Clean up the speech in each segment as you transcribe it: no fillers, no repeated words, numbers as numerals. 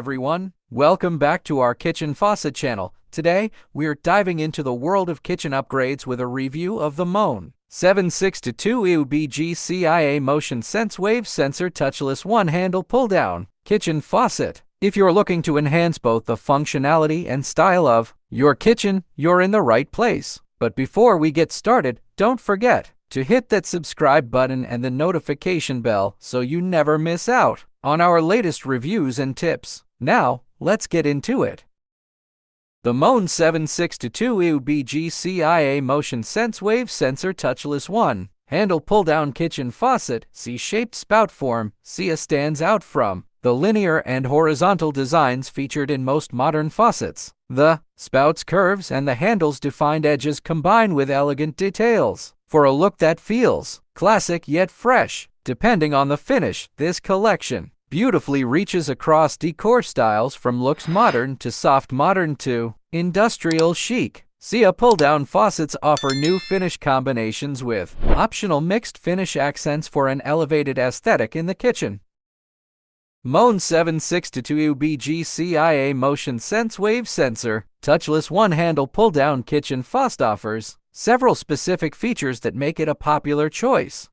everyone. Welcome back to our kitchen faucet channel. Today, we're diving into the world of kitchen upgrades with a review of the Moen 7622EWBG CIA MotionSense Wave Sensor Touchless One-Handle Pull-Down Kitchen Faucet. If you're looking to enhance both the functionality and style of your kitchen, you're in the right place. But before we get started, don't forget to hit that subscribe button and the notification bell so you never miss out on our latest reviews and tips. Now, let's get into it. The Moen 7622EWBG CIA MotionSense Wave Sensor Touchless One-Handle Pull-Down Kitchen Faucet C-shaped spout form. SIA stands out from the linear and horizontal designs featured in most modern faucets. The spout's curves and the handle's defined edges combine with elegant details for a look that feels classic yet fresh. Depending on the finish, this collection beautifully reaches across decor styles from looks modern to soft modern to industrial chic. SIA pull-down faucets offer new finish combinations with optional mixed finish accents for an elevated aesthetic in the kitchen. Moen 7622EWBG CIA MotionSense Wave Sensor Touchless One-Handle Pull-Down Kitchen Faucet offers several specific features that make it a popular choice.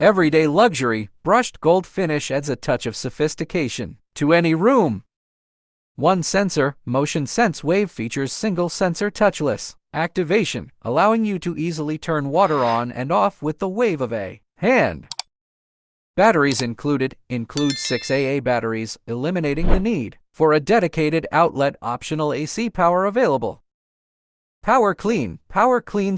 Everyday luxury, brushed gold finish adds a touch of sophistication to any room. One sensor, MotionSense Wave features single sensor touchless activation, allowing you to easily turn water on and off with the wave of a hand. Batteries include 6 AA batteries, eliminating the need for a dedicated outlet. Optional AC power available. Power Clean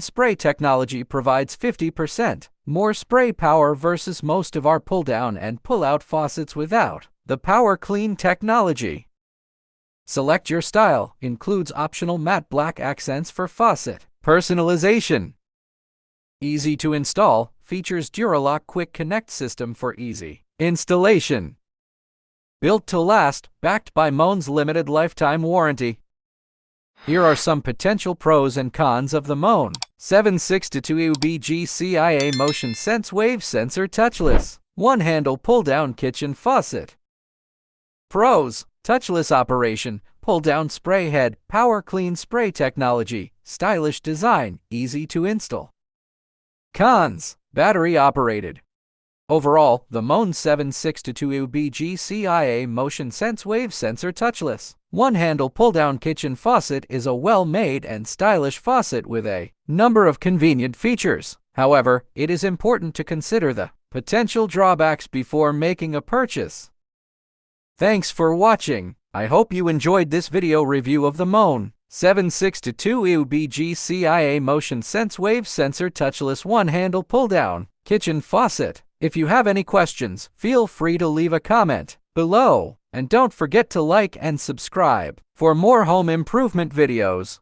spray technology provides 50% more spray power versus most of our pull-down and pull-out faucets without the Power Clean technology. Select your style includes optional matte black accents for faucet personalization. Easy to install, features Duralock Quick Connect system for easy installation. Built to last, backed by Moen's limited lifetime warranty. Here are some potential pros and cons of the Moen 7622EWBG CIA MotionSense Wave Sensor Touchless One-Handle Pull-Down Kitchen Faucet. Pros: touchless operation, pull-down spray head, Power Clean spray technology, stylish design, easy to install. Cons: battery operated. Overall, the Moen 7622EWBG CIA MotionSense Wave Sensor Touchless One-Handle Pull-Down Kitchen Faucet is a well-made and stylish faucet with a number of convenient features. However, it is important to consider the potential drawbacks before making a purchase. Thanks for watching. I hope you enjoyed this video review of the Moen 7622EWBG CIA MotionSense Wave Sensor Touchless One-Handle Pull-Down Kitchen Faucet. If you have any questions, feel free to leave a comment below. And don't forget to like and subscribe for more home improvement videos.